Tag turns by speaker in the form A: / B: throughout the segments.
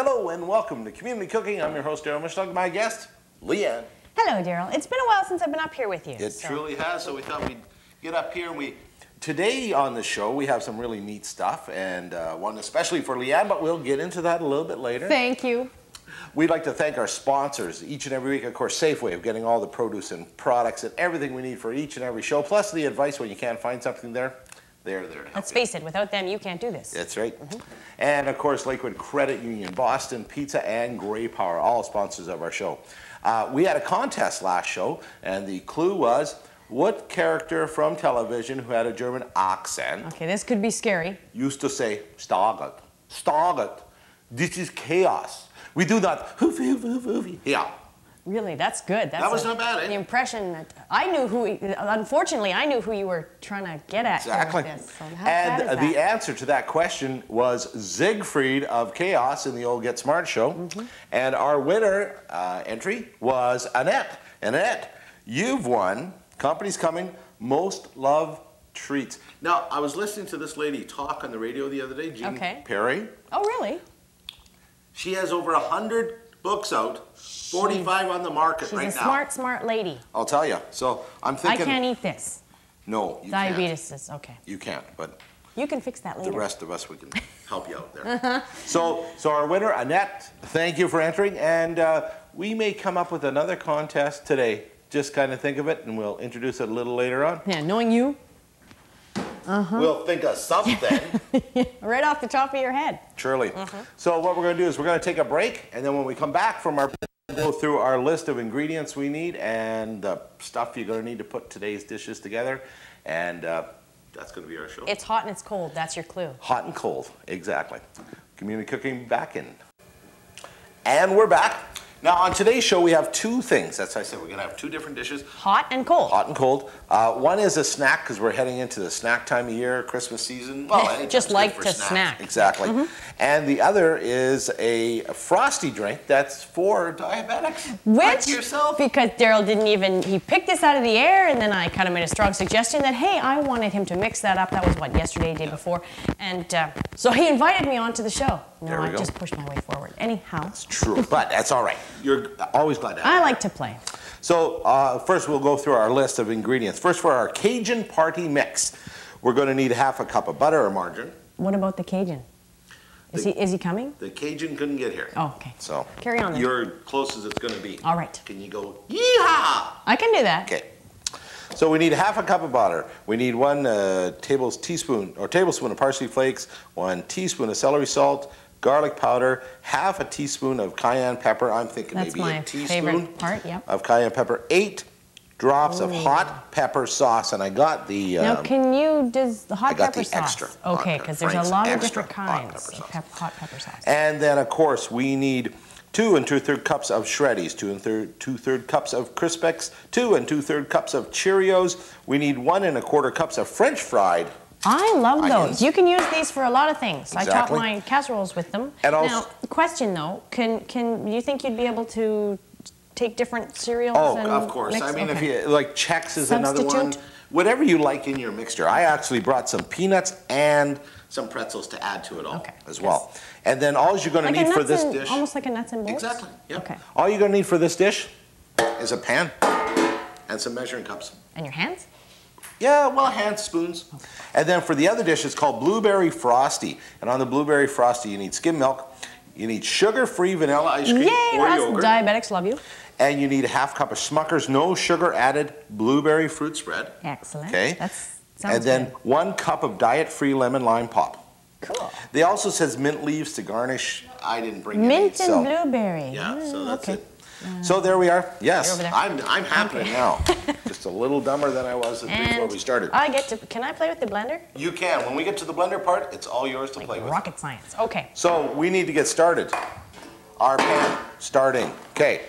A: Hello and welcome to Community Cooking. I'm your host, Daryl Michelin. My guest, Leanne.
B: Hello, Daryl. It's been a while since I've been up here with you.
A: It truly has, so we thought we'd get up here. Today on the show, we have some really neat stuff, and one especially for Leanne, but we'll get into that a little bit later.
B: Thank you.
A: We'd like to thank our sponsors each and every week. Of course, Safeway of getting all the produce and products and everything we need for each and every show, plus the advice when you can't find something there. They're there to help.
B: Let's face it, without them, you can't do this.
A: That's right. And of course, Lakewood Credit Union, Boston Pizza, and Gray Power, all sponsors of our show. We had a contest last show, and the clue was, what character from television who had a German accent
B: Okay, this could be scary.
A: used to say, "Stargard, Stargard, this is chaos. We do not, hoofy, hoofy, hoofy, hoofy." Yeah.
B: Really, that's good.
A: That was not bad, eh?
B: The impression that I knew unfortunately, I knew who you were trying to get at.
A: Exactly.
B: With this. So how bad is
A: And
B: that?
A: the answer to that question was Siegfried of Chaos in the old Get Smart show. And our winner entry was Annette. Annette, you've won Company's Coming Most Loved Treats. Now, I was listening to this lady talk on the radio the other day, Jean Perry.
B: Oh, really?
A: She has over 100 books out, 45 on the market right now.
B: She's a smart, smart lady.
A: I'll tell you. So I'm thinking.
B: I can't eat this.
A: No, you
B: Diabetes
A: can't.
B: is okay.
A: You can't, but.
B: You can fix that later.
A: The rest of us, we can help you out there. So our winner, Annette, thank you for entering, and we may come up with another contest today. Just kind of think of it, and we'll introduce it a little later on.
B: Yeah, knowing you.
A: We'll think of something.
B: Right off the top of your head.
A: Surely. So what we're going to do is we're going to take a break, and then when we come back from our we'll go through our list of ingredients we need and the stuff you're going to need to put today's dishes together, and that's going to be our show.
B: It's hot and it's cold. That's your clue.
A: Hot and cold, exactly. Community Cooking back in. And we're back. Now, on today's show, we have two things. That's what I said. We're going to have two different dishes.
B: Hot and cold.
A: Hot and cold. One is a snack, because we're heading into the snack time of year, Christmas season. Well,
B: just like to snack.
A: Exactly. And the other is a frosty drink that's for diabetics.
B: Like
A: Which? Yourself.
B: Because Daryl didn't even, he picked this out of the air, and then I kind of made a strong suggestion that, hey, I wanted him to mix that up. That was, what, yesterday, day before. And so he invited me onto the show. No, I just pushed my way forward. Anyhow.
A: That's true, but that's all right. You're always glad to have
B: I like to play.
A: So first we'll go through our list of ingredients. First, for our Cajun party mix, we're going to need half a cup of butter or margarine.
B: What about the Cajun? Is he coming?
A: The Cajun couldn't get here.
B: Oh, okay.
A: So
B: carry on then.
A: You're close as it's going to be.
B: All right.
A: Can you go, yeehaw?
B: I can do that.
A: Okay. So we need half a cup of butter. We need one tablespoon of parsley flakes, 1 teaspoon of celery salt, garlic powder, half a teaspoon of cayenne pepper. I'm thinking
B: That's
A: maybe
B: my
A: a teaspoon
B: favorite part, yep.
A: of cayenne pepper, 8 drops of hot pepper sauce, and I got the.
B: Now, does the hot pepper sauce?
A: Extra.
B: Okay, because there's a lot of different kinds of hot pepper sauce.
A: And then, of course, we need 2 2/3 cups of Shreddies, 2 2/3 cups of Crispix, 2 2/3 cups of Cheerios. We need 1 1/4 cups of French fried.
B: I love
A: onions.
B: those. You can use these for a lot of things.
A: Exactly.
B: I taught my casseroles with them.
A: And
B: now, question though, can you think you'd be able to take different cereals?
A: Oh,
B: and
A: of course.
B: mix?
A: I mean, if you like, Chex is another one.
B: Substitute?
A: Whatever you like in your mixture. I actually brought some peanuts and some pretzels to add to it all as well. And then all you're going to need for this dish.
B: Almost like a nuts and bolts?
A: Exactly. Yeah.
B: Okay.
A: All you're going to need for this dish is a pan and some measuring cups.
B: And your hands?
A: Yeah, well, hand spoons. And then for the other dish, it's called Blueberry Frosty. And on the Blueberry Frosty, you need skim milk, you need sugar-free vanilla ice cream or yogurt.
B: Diabetics love you.
A: And you need a half cup of Smucker's no sugar added blueberry fruit spread.
B: Excellent.
A: Okay.
B: Sounds
A: and then
B: good.
A: 1 cup of diet-free lemon lime pop.
B: Cool.
A: They also says mint leaves to garnish. I didn't bring any.
B: Mint and blueberry.
A: Yeah, so that's it. So there we are. Yes, I'm happening now. Just a little dumber than I was before we started.
B: Can I play with the blender?
A: You can. When we get to the blender part, it's all yours to play with.
B: Rocket science. Okay.
A: So we need to get started. Our pan starting. Okay.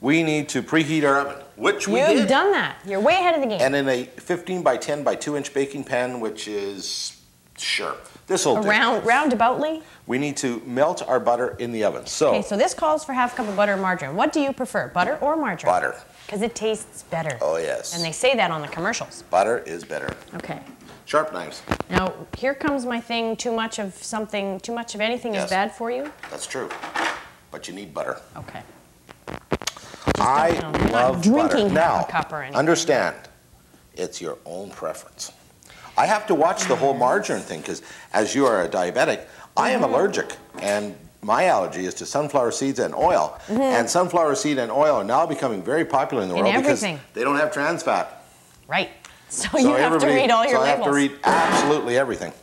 A: We need to preheat our oven, which we did.
B: You've done that. You're way ahead of the game.
A: And in a 15 by 10 by 2 inch baking pan, which is, sure, this will do.
B: Roundaboutly?
A: We need to melt our butter in the oven. So,
B: okay, so this calls for half a cup of butter or margarine. What do you prefer, butter or margarine?
A: Butter.
B: Because it tastes better.
A: Oh, yes.
B: And they say that on the commercials.
A: Butter is better.
B: Okay.
A: Sharp knives.
B: Now, here comes my thing, too much of something, too much of anything is bad for you.
A: That's true. But you need butter.
B: Okay.
A: I love butter. Now,
B: a cup or anything.
A: understand, it's your own preference. I have to watch the whole margarine thing because as you are a diabetic, I am allergic. And my allergy is to sunflower seeds and oil. And sunflower seed and oil are now becoming very popular in the world because they don't have trans fat.
B: Right. So you have to read all your labels.
A: I have to read absolutely everything.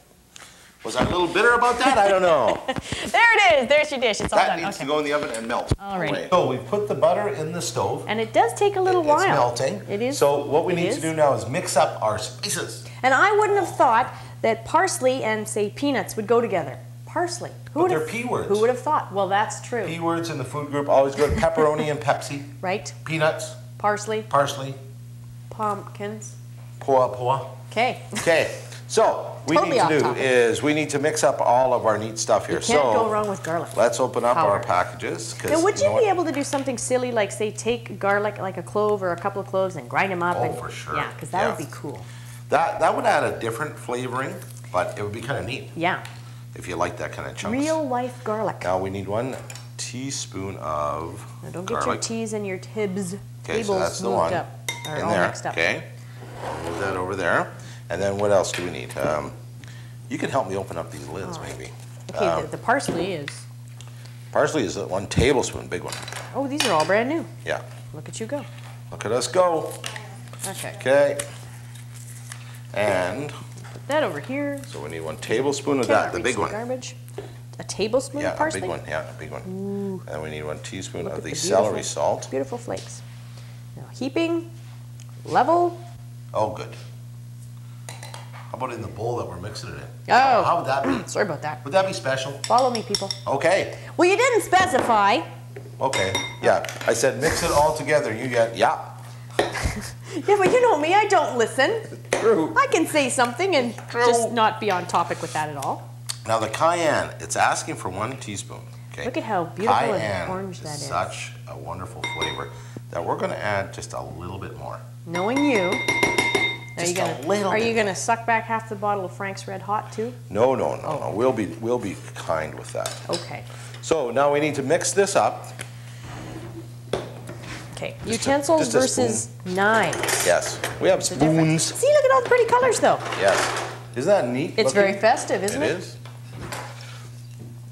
A: Was I a little bitter about that? I don't know.
B: There it is. There's your dish. It's all done.
A: That needs to go in the oven and melt.
B: All right.
A: So we've put the butter in the stove.
B: And it does take a little while.
A: It's melting.
B: It is.
A: So what we need to do now is mix up our spices.
C: And I wouldn't have thought that parsley and, say, peanuts would go together. Parsley.
A: But they're P words.
C: Who would have thought? Well, that's true.
A: P words in the food group always go to pepperoni and Pepsi.
C: Right.
A: Peanuts.
C: Parsley.
A: Parsley.
C: Pumpkins.
A: Poa poa.
C: Okay.
A: Okay. So what we need to do is we need to mix up all of our neat stuff here.
C: You can't go wrong with garlic.
A: Let's open up our packages.
C: Now, would you be able to do something silly like, say, take garlic, like a clove or a couple of cloves, and grind them up?
A: Oh, for sure.
C: Yeah, because that would be cool.
A: That would add a different flavoring, but it would be kind of neat.
C: Yeah.
A: If you like that kind of chunks.
C: Real life garlic.
A: Now we need 1 teaspoon of
C: now don't get
A: garlic.
C: your T's and your Tibs.
A: Okay, so that's the one.
C: Up, or
A: in
C: all
A: there.
C: Mixed up.
A: Okay. Move that over there. And then what else do we need? You can help me open up these lids, maybe.
C: Okay, the parsley is.
A: Parsley is 1 tablespoon, big one.
C: Oh, these are all brand new.
A: Yeah.
C: Look at you go.
A: Look at us go.
C: Okay.
A: Okay. And
C: put that over here.
A: so we need 1 tablespoon of that, the big one.
C: Garbage. A tablespoon of parsley?
A: Yeah, a big one. Yeah, a big one.
C: Ooh.
A: And then we need 1 teaspoon of the
C: beautiful,
A: celery salt.
C: Beautiful flakes. Now heaping, level.
A: Oh, good. How about in the bowl that we're mixing it in?
C: Oh.
A: How would that be?
C: Sorry about that.
A: Would that be special?
C: Follow me, people.
A: Okay.
C: Well, you didn't specify.
A: Okay. Yeah. I said mix it all together. You get, yeah.
C: Yeah, but you know me. I don't listen.
A: True.
C: I can say something and just not be on topic with that at all.
A: Now the cayenne, it's asking for 1 teaspoon. Okay.
C: Look at how beautiful
A: cayenne
C: and orange that is.
A: Such a wonderful flavor that we're going to add just a little bit more.
C: Knowing you.
A: Just a little
C: Are you
A: bit.
C: going to suck back half the bottle of Frank's Red Hot too?
A: No, no, no, no. We'll be kind with that.
C: Okay.
A: So now we need to mix this up.
C: Okay. Utensils versus knives.
A: Yes. We have spoons.
C: See, look at all the pretty colors though.
A: Yes. Isn't that neat?
C: It's very festive, isn't it?
A: It is.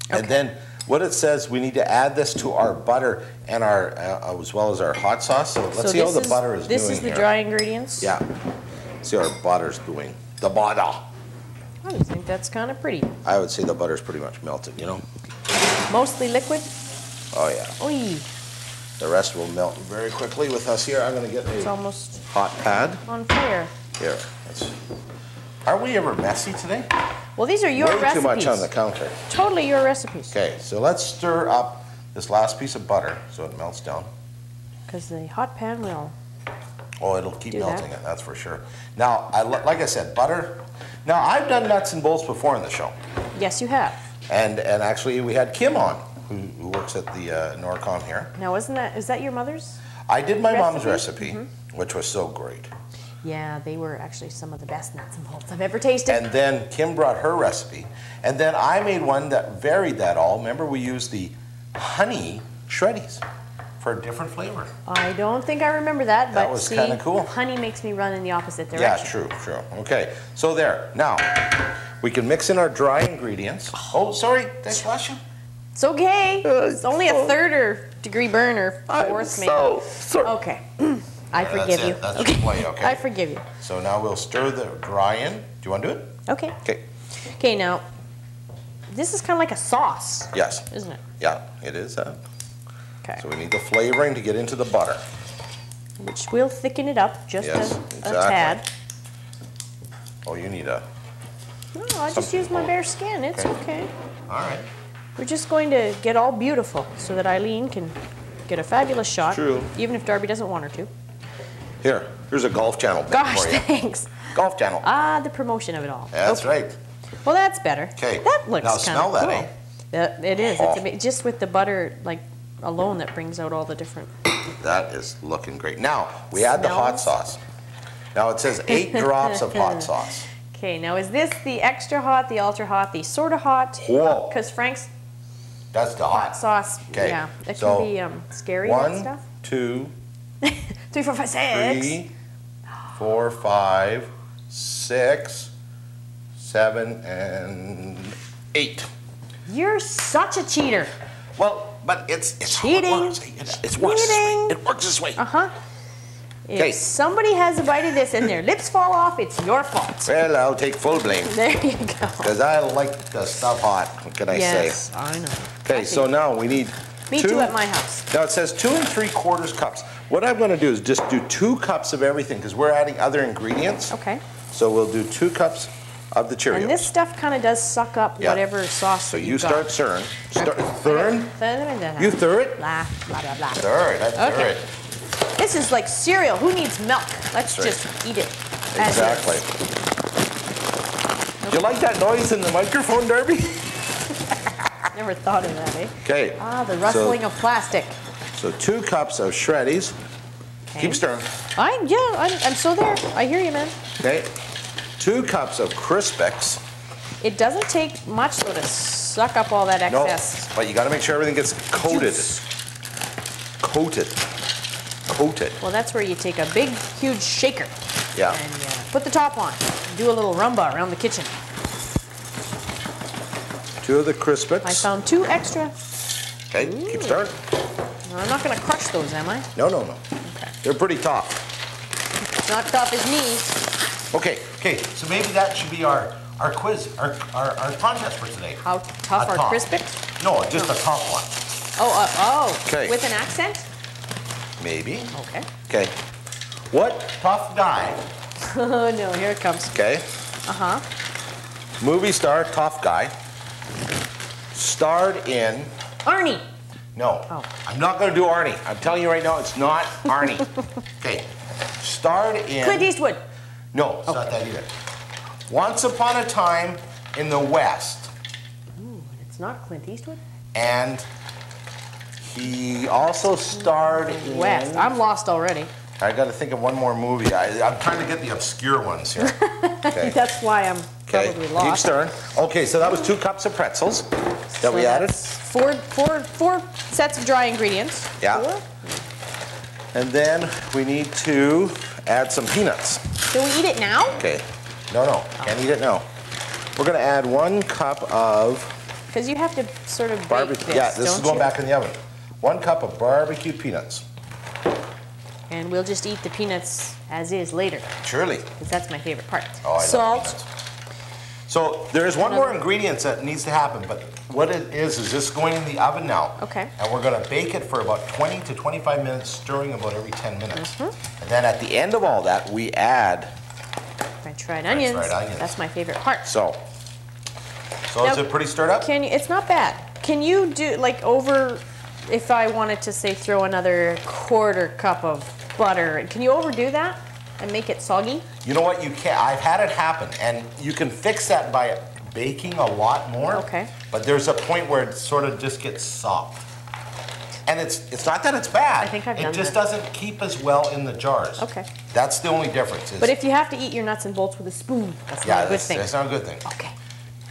A: And then what it says, we need to add this to our butter and our as well as our hot sauce. So let's see how the butter is doing
C: This is the dry ingredients?
A: Yeah. See how our butter's doing. The butter.
C: I do think that's kind of pretty.
A: I would say the butter's pretty much melted, you know?
C: Mostly liquid?
A: Oh, yeah.
C: Oy.
A: The rest will melt very quickly with us here. I'm going to get
C: It's
A: a
C: almost
A: hot pad.
C: on fire.
A: Here. Aren't we ever messy today?
C: Well, these are your recipes.
A: Way too much on the counter.
C: Totally your recipes.
A: Okay, so let's stir up this last piece of butter so it melts down.
C: Because the hot pan will.
A: Oh, it'll keep melting it, that's for sure. Now, like I said, butter. Now, I've done nuts and bolts before in the show.
C: Yes, you have.
A: And actually, we had Kim on, who works at the Norcom here.
C: Now, is that your mother's?
A: I did my mom's recipe, which was so great.
C: Yeah, they were actually some of the best nuts and bolts I've ever tasted.
A: And then Kim brought her recipe. And then I made one that varied that all. Remember, we used the honey shreddies for a different flavor.
C: I don't think I remember that, but
A: That was kind of cool.
C: Honey makes me run in the opposite direction.
A: Yeah, true, true. Okay, so there. Now, we can mix in our dry ingredients. Oh, sorry, did I flash you?
C: It's okay. It's only a third or degree burn or fourth, maybe.
A: Sorry.
C: Okay. I forgive you.
A: That's your play, okay?
C: I forgive you.
A: So now we'll stir the dry in. Do you want to do it?
C: Okay.
A: Okay.
C: Okay, now, this is kind of like a sauce.
A: Yes.
C: Isn't it?
A: Yeah, it is.
C: Okay.
A: So we need the flavoring to get into the butter.
C: Which will thicken it up just a tad.
A: Oh, you need a...
C: No, I just use my bare skin. It's okay.
A: All right.
C: We're just going to get all beautiful so that Eileen can get a fabulous shot.
A: True.
C: Even if Darby doesn't want her to.
A: Here's a Golf Channel.
C: Gosh,
A: for you.
C: thanks.
A: Golf Channel.
C: Ah, the promotion of it all.
A: That's right.
C: Well, that's better.
A: Okay.
C: That looks
A: now
C: kind
A: smell
C: of cool.
A: that, eh?
C: It is.
A: Oh.
C: It's just with the butter, like alone, that brings out all the different.
A: That is looking great. Now we add the hot sauce. Now it says 8 drops of hot sauce.
C: Okay, now is this the extra hot, the ultra hot, the sort of hot?
A: Whoa.
C: Because Frank's
A: That's the
C: hot
A: hot.
C: sauce,
A: Okay.
C: yeah, it
A: So,
C: can be scary,
A: One,
C: that stuff.
A: 2,
C: 3, 4, 5, 6.
A: 3, 4, 5, 6, 7, and 8.
C: You're such a cheater.
A: Well, but it's
C: Cheating.
A: how it works. It works this way.
C: Cheating.
A: It works this way.
C: Uh-huh.
A: Okay.
C: If somebody has a bite of this and their lips fall off, it's your fault.
A: Well, I'll take full blame
C: There you go.
A: because I like the stuff hot. What can I say?
C: Yes, I know.
A: Okay, so now we need
C: Me
A: two.
C: too at my house.
A: Now it says 2 3/4 cups. What I'm going to do is just do 2 cups of everything because we're adding other ingredients.
C: Okay.
A: So we'll do 2 cups of the Cheerios.
C: And this stuff kind of does suck up
A: Yeah.
C: whatever sauce
A: So you
C: you've got.
A: start stirring. Third?
C: Blah,
A: You throw it?
C: blah, blah, blah.
A: Third. I throw
C: Okay.
A: it.
C: This is like cereal. Who needs milk? Let's
A: That's right.
C: just eat it. as
A: Exactly.
C: is.
A: Do you like that noise in the microphone, Darby?
C: Never thought of that, eh?
A: Okay.
C: Ah, the rustling of plastic.
A: So 2 cups of Shreddies.
C: Okay.
A: Keep stirring.
C: I'm so there. I hear you, man.
A: Okay. 2 cups of Crispix.
C: It doesn't take much though to suck up all that
A: No,
C: excess.
A: but you got to make sure everything gets coated.
C: Juice.
A: Coated. Coated.
C: Well, that's where you take a big, huge shaker
A: Yeah.
C: and put the top on. Do a little rumba around the kitchen.
A: 2 of the Crispix.
C: I found 2 extra.
A: Okay, keep stirring.
C: Now, I'm not going to crush those, am I?
A: No.
C: Okay.
A: They're pretty tough.
C: It's not tough as me.
A: Okay, so maybe that should be our quiz, our contest for today.
C: How tough
A: A
C: are
A: top.
C: Crispix?
A: No, just a top one.
C: Oh.
A: Okay.
C: With an accent?
A: Maybe.
C: Okay.
A: Okay. What tough guy,
C: Oh no, here it comes.
A: okay,
C: Uh-huh.
A: movie star, tough guy, starred in,
C: Arnie.
A: no,
C: Oh.
A: I'm not going to do Arnie. I'm telling you right now, it's not Arnie. Okay, starred in,
C: Clint Eastwood.
A: no, it's not that either. Once Upon a Time in the West,
C: Ooh, it's not Clint Eastwood?
A: and he also starred in,
C: West. I'm lost already.
A: I got to think of one more movie. I'm trying to get the obscure ones here. Okay.
C: That's why I'm
A: Okay,
C: probably
A: keep
C: lost.
A: stirring. Okay, so that was 2 cups of pretzels that we
C: So
A: added.
C: that's four sets of dry ingredients.
A: Yeah.
C: 4.
A: And then we need to add some peanuts.
C: Do we eat it now?
A: Okay. No, can't eat it now. We're going to add 1 cup of
C: Because you have to sort of bake
A: barbecue.
C: this,
A: Yeah, this is
C: don't
A: going
C: you?
A: back in the oven. 1 cup of barbecued peanuts.
C: And we'll just eat the peanuts as is later,
A: Surely.
C: because that's my favorite part.
A: Oh, I love
C: Salt.
A: peanuts. So there is one more ingredient that needs to happen, but what it is this going in the oven now.
C: Okay.
A: And we're going to bake it for about 20 to 25 minutes, stirring about every 10 minutes.
C: Mm-hmm.
A: And then at the end of all that, we add,
C: French fried onions.
A: fried onions.
C: That's my favorite part.
A: so
C: Now,
A: is it pretty stirred up?
C: Can you? It's not bad. Can you do like over? If I wanted to say throw another 1/4 cup of butter, can you overdo that and make it soggy?
A: You know what, you can't. I've had it happen, and you can fix that by baking a lot more.
C: Okay.
A: But there's a point where it sort of just gets soft. And it's not that it's bad.
C: I think I've done
A: It just
C: that.
A: doesn't keep as well in the jars.
C: Okay.
A: That's the only difference.
C: But if you have to eat your nuts and bolts with a spoon, that's not a good thing.
A: That's not a good thing.
C: Okay.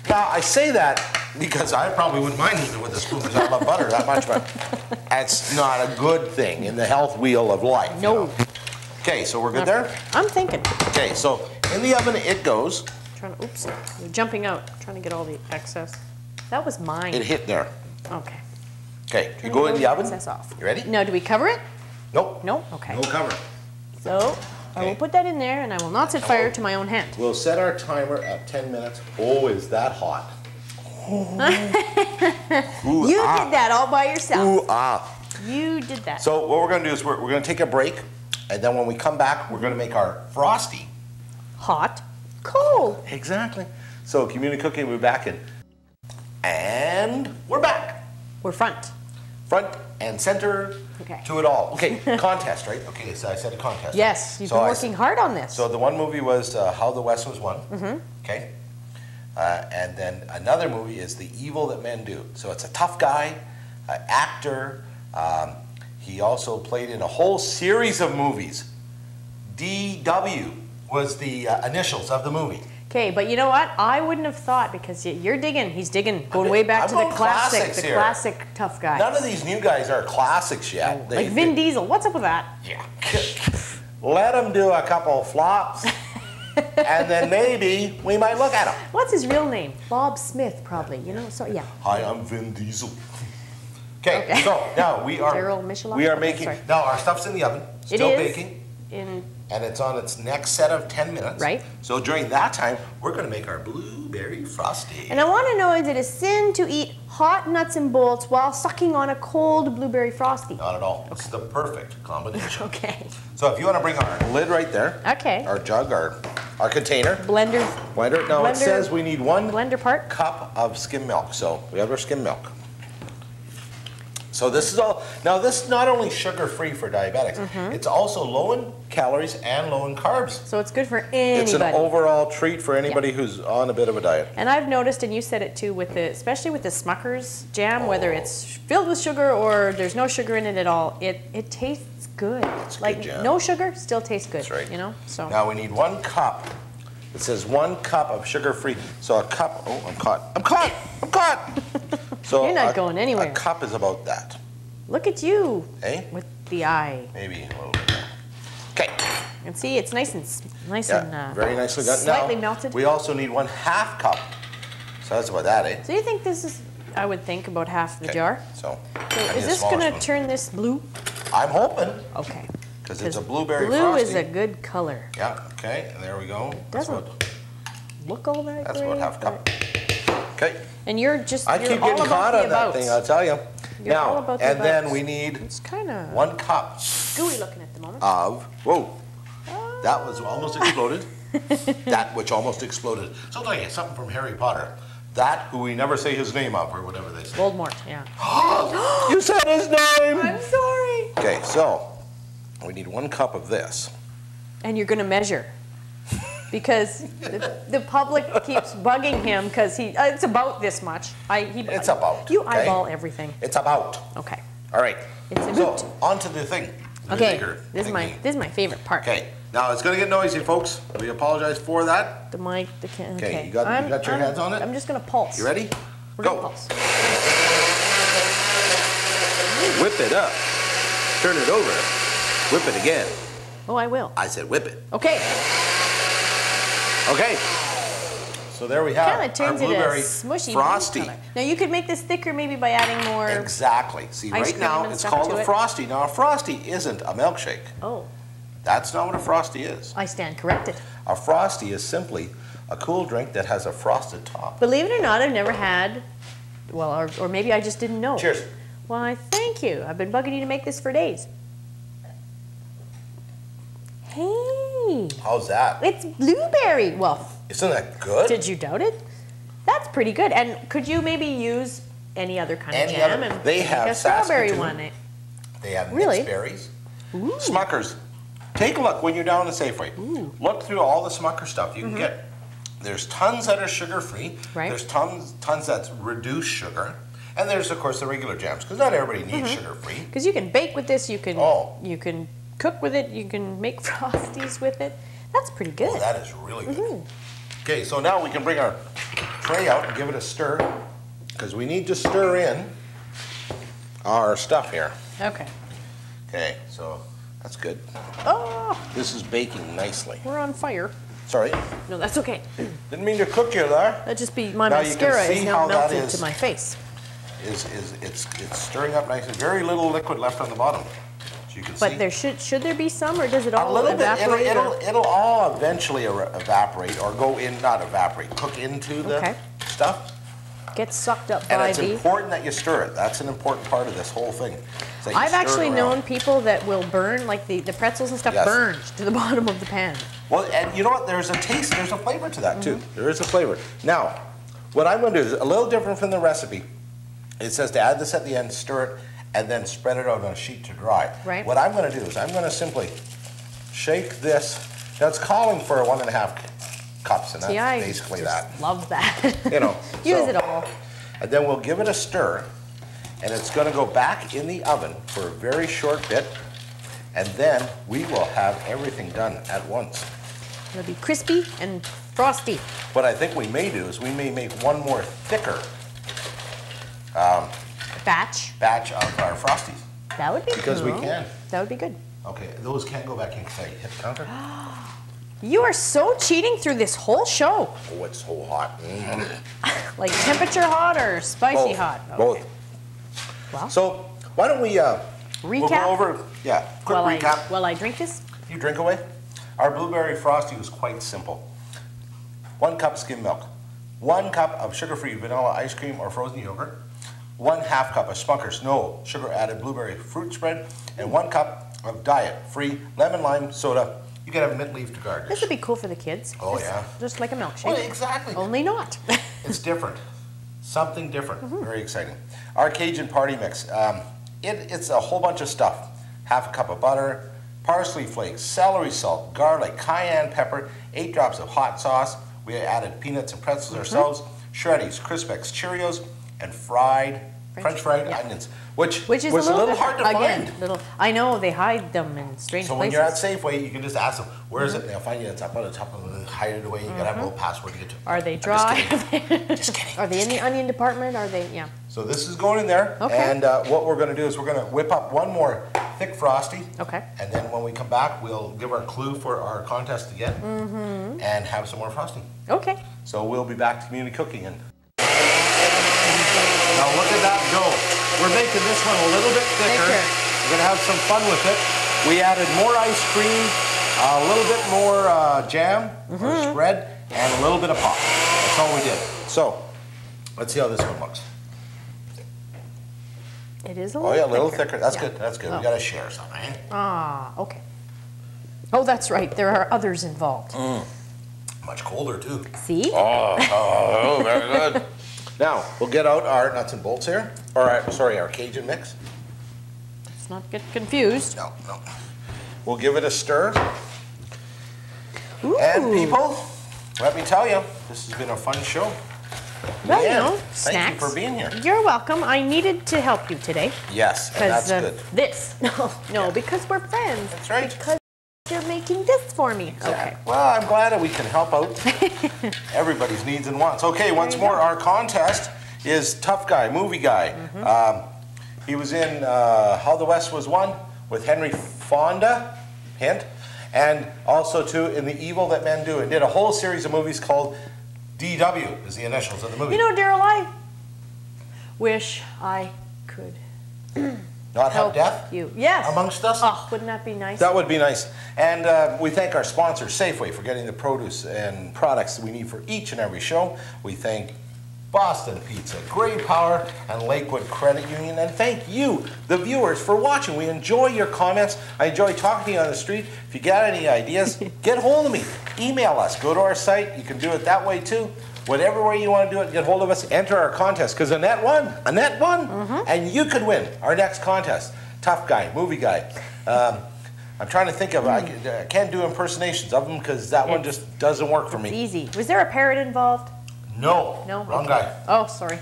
A: Now, I say that because I probably wouldn't mind eating it with a spoon because I love butter that much, but that's not a good thing in the health wheel of life. you
C: No.
A: know. Okay, so we're good there?
C: I'm thinking.
A: Okay, so in the oven it goes.
C: Oops, you're jumping out, trying to get all the excess. That was mine.
A: It hit there.
C: Okay.
A: Okay, you
C: Trying
A: go
C: to
A: in
C: get
A: the
C: all
A: oven.
C: excess off.
A: You ready?
C: No, do we cover it?
A: Nope.
C: No? Okay.
A: No cover.
C: So, I will
A: Okay.
C: put that in there and I will not set fire to my own hand.
A: We'll set our timer at 10 minutes. Oh, is that hot? Ooh,
C: You did that all by yourself.
A: Ooh, ah.
C: You did that.
A: So what we're going to do is we're going to take a break, and then when we come back, we're going to make our frosty.
C: Hot, cold.
A: Exactly. So Community Cooking will be back in. And we're back.
C: We're front.
A: Front and center
C: Okay.
A: to it all. Okay, contest, right? Okay, so I said a contest.
C: Yes, you've
A: So
C: been
A: I
C: working hard on this.
A: So the one movie was How the West Was Won. Mm-hmm. Okay. And then another movie is The Evil That Men Do. So it's a tough guy, an actor. He also played in a whole series of movies. DW was the initials of the movie.
C: Okay, but you know what? I wouldn't have thought, because you're digging, he's digging, going way back to the classic tough guys.
A: None of these new guys are classics yet.
C: Like Vin Diesel, what's up with that?
A: Yeah. Let him do a couple flops, and then maybe we might look at him.
C: What's his real name? Bob Smith, probably. You know, so yeah.
A: Hi, I'm Vin Diesel. Okay, so now we are making. Now our stuff's in the oven, still baking. And it's on its next set of 10 minutes.
C: Right.
A: So during that time, we're going to make our blueberry frosty.
C: And I want to know, is it a sin to eat hot nuts and bolts while sucking on a cold blueberry frosty?
A: Not at all. It's the perfect combination.
C: Okay.
A: So if you want to bring our lid right there.
C: Okay.
A: Our jug, our container.
C: Blender.
A: No, it says we need 1
C: blender
A: cup of skim milk. So we have our skim milk. So this is all, now this is not only sugar-free for diabetics, it's also low in calories and low in carbs.
C: So it's good for anybody.
A: It's an overall treat for anybody who's on a bit of a diet.
C: And I've noticed, and you said it too, with especially with the Smucker's jam, whether it's filled with sugar or there's no sugar in it at all, it tastes good.
A: It's
C: like
A: good jam.
C: No sugar, still tastes good.
A: That's right.
C: You know? So
A: now we need 1 cup. It says 1 cup of sugar-free. So a cup, oh, I'm caught. So
C: you're not going anywhere.
A: A cup is about that.
C: Look at you.
A: Hey?
C: With the eye.
A: Maybe a little bit more. Okay.
C: And see, it's nice and
A: very nicely done.
C: Slightly
A: now,
C: melted.
A: We also need 1/2 cup. So that's about that, eh?
C: So you think this is, I would think, about half the jar?
A: So
C: is this going to turn this blue?
A: I'm hoping.
C: Okay.
A: Because it's a blueberry
C: blue
A: frosty.
C: Is a good color.
A: Yeah, okay, and there we go.
C: Doesn't look all that
A: That's
C: great,
A: about 1/2 cup. Okay.
C: And you're just,
A: I keep getting caught on that thing, I'll tell you.
C: You're all about the
A: then we need
C: it's kind of
A: 1 cup
C: gooey looking at the moment.
A: That was almost exploded. That which almost exploded. So like it's something from Harry Potter. That who we never say his name of, or whatever they say.
C: Voldemort, yeah.
A: You said his name!
C: I'm sorry.
A: Okay, so we need 1 cup of this.
C: And you're going to measure. Because the public keeps bugging him because it's about this much.
A: It's about.
C: You eyeball everything.
A: It's about.
C: Okay.
A: All right.
C: It's a
A: so
C: hoot.
A: on to the thing.
C: Okay. This is my favorite part.
A: Okay. Now it's going to get noisy, folks. We apologize for that.
C: The mic, the can.
A: Okay. You got your hands on it.
C: I'm just going to pulse.
A: You ready?
C: We're
A: Go.
C: gonna pulse.
A: Whip it up. Turn it over. Whip it again.
C: Oh, I will.
A: I said whip it.
C: Okay.
A: Okay. So there we have
C: Kind of turns
A: our blueberry
C: it a smushy
A: frosty.
C: color. Now you could make this thicker maybe by adding more.
A: Exactly. See,
C: ice
A: right
C: cream
A: now
C: and
A: it's
C: stuff
A: called
C: to
A: a
C: it.
A: frosty. Now a frosty isn't a milkshake.
C: Oh.
A: That's not what a frosty is.
C: I stand corrected.
A: A frosty is simply a cool drink that has a frosted top.
C: Believe it or not, I've never had, well, or maybe I just didn't know.
A: Cheers.
C: Why, thank you. I've been bugging you to make this for days. Hey.
A: How's that?
C: It's blueberry. Well,
A: Isn't that good?
C: did you doubt it? That's pretty good. And could you maybe use any other kind of jam? And
A: they
C: make
A: have
C: a strawberry
A: Saskatoon.
C: one.
A: They have
C: Really?
A: mixed berries.
C: Ooh.
A: Smuckers. Take a look when you're down in Safeway.
C: Ooh.
A: Look through all the Smucker stuff you can get. There's tons that are sugar-free.
C: Right.
A: There's tons that's reduced sugar. And there's, of course, the regular jams, because not everybody needs sugar-free.
C: Because you can bake with this, you can cook with it, you can make frosties with it. That's pretty good.
A: Oh, that is really good. Okay, so now we can bring our tray out and give it a stir, because we need to stir in our stuff here.
C: Okay.
A: Okay, so that's good.
C: Oh,
A: This is baking nicely.
C: we're on fire.
A: Sorry,
C: No, that's okay.
A: didn't mean to cook you there.
C: That'd just be my
A: Now you can
C: mascara
A: see
C: is now
A: how that
C: melted
A: is.
C: to my face.
A: It's stirring up nicely. Very little liquid left on the bottom, as you can see.
C: But there should there be some, or does it all
A: a little
C: evaporate?
A: bit.
C: or-
A: It'll all eventually evaporate or go in, not evaporate, cook into the stuff.
C: Get sucked up
A: And
C: by
A: it's important that you stir it. That's an important part of this whole thing. is that you
C: I've
A: stir it
C: actually
A: around.
C: known people that will burn, like the pretzels and stuff,
A: Yes.
C: burned to the bottom of the pan.
A: Well, and you know what? There's a taste, there's a flavor to that too. There is a flavor. Now, what I'm going to do is a little different from the recipe. It says to add this at the end, stir it, and then spread it out on a sheet to dry.
C: Right.
A: What I'm going to do is I'm going to simply shake this. Now it's calling for 1.5 cups, and that's
C: See, I
A: basically
C: just
A: that.
C: love that.
A: You know.
C: Use
A: so-
C: it all.
A: And then we'll give it a stir, and it's going to go back in the oven for a very short bit, and then we will have everything done at once.
C: It'll be crispy and Frosty.
A: What I think we may do is we may make one more thicker
C: Batch.
A: of our Frosties.
C: That would be
A: Because
C: cool.
A: we can.
C: That would be good.
A: Okay, those can't go back in because I hit the counter.
C: You are so cheating through this whole show.
A: Oh, it's so hot.
C: Like temperature hot or spicy
A: Both.
C: hot? Okay.
A: Both.
C: Well,
A: So why don't we we'll go over, quick recap.
C: While I drink this?
A: You drink away. Our blueberry frosty was quite simple. 1 cup skim milk, 1 cup of sugar-free vanilla ice cream or frozen yogurt, 1/2 cup of Smucker's no sugar added blueberry fruit spread, and 1 cup of diet-free lemon lime soda. You can have mint leaf to garnish.
C: This would be cool for the kids.
A: Oh, yeah.
C: Just like a milkshake.
A: Well, exactly.
C: Only not.
A: It's different. Something different. Very exciting. Our Cajun party mix. It's a whole bunch of stuff. 1/2 cup of butter, parsley flakes, celery salt, garlic, cayenne pepper, 8 drops of hot sauce. We added peanuts and pretzels ourselves, Shreddies, Crispex, Cheerios, and French fried onions, which
C: is
A: was a little
C: different.
A: hard to find.
C: I know, they hide them in strange
A: So
C: places.
A: when you're at Safeway, you can just ask them, where is it? And they'll find you. It's up on the top of it, hide it away. You gotta have a little password to get to it.
C: Are they dry?
A: Just kidding.
C: Are they in the onion department? Are they, yeah.
A: So this is going in there.
C: Okay.
A: And what we're gonna do is we're gonna whip up one more thick frosty.
C: Okay.
A: And then when we come back, we'll give our clue for our contest again. And have some more frosting.
C: Okay.
A: So we'll be back to community cooking. And now look at that go. We're making this one a little bit thicker. We're gonna have some fun with it. We added more ice cream, a little bit more jam or spread, and a little bit of pop. That's all we did. So let's see how this one looks.
C: It is a
A: Oh
C: little
A: yeah, a little thicker. That's good. That's good.
C: Oh.
A: We gotta share some, right?
C: Ah, okay. Oh, that's right. There are others involved.
A: Much colder too.
C: See?
A: Oh, very good. Now we'll get out our nuts and bolts here. Our Cajun mix.
C: Let's not get confused.
A: No. We'll give it a stir.
C: Ooh.
A: And people, let me tell you, this has been a fun show.
C: Well, you
A: Leanne,
C: know,
A: thank
C: snacks.
A: you for being here.
C: You're welcome. I needed to help you today.
A: Yes, and that's good.
C: This. No, because we're friends.
A: That's right.
C: Because you're making this for me. Okay.
A: Well, I'm glad that we can help out everybody's needs and wants. Okay, once more, our contest is Tough Guy, Movie Guy. He was in How the West Was Won with Henry Fonda, hint, and also too in The Evil That Men Do, and did a whole series of movies called DW, is the initials of the movie.
C: You know, Daryl, I wish I could
A: Not have
C: help
A: death
C: you. Yes.
A: amongst us?
C: Oh, wouldn't that be nice?
A: That would be nice. And we thank our sponsor, Safeway, for getting the produce and products that we need for each and every show. We thank Boston Pizza, Gray Power, and Lakewood Credit Union. And thank you, the viewers, for watching. We enjoy your comments. I enjoy talking to you on the street. If you got any ideas, get hold of me. Email us. Go to our site. You can do it that way, too. Whatever way you want to do it, get hold of us. Enter our contest, because Annette won. Annette won. And you could win our next contest. Tough Guy, Movie Guy. I'm trying to think of, I can't do impersonations of them, because that one just doesn't work for me.
C: Easy. Was there a parrot involved?
A: No.
C: No?
A: Wrong
C: Okay.
A: guy.
C: Oh, sorry.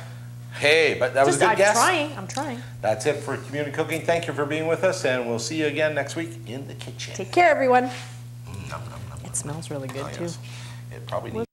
A: Hey, but that was a good guess.
C: I'm trying.
A: That's it for Community Cooking. Thank you for being with us, and we'll see you again next week in the kitchen.
C: Take care, everyone.
A: Nom, nom, nom, nom.
C: It smells really good,
A: Oh,
C: too.
A: yes. It probably needs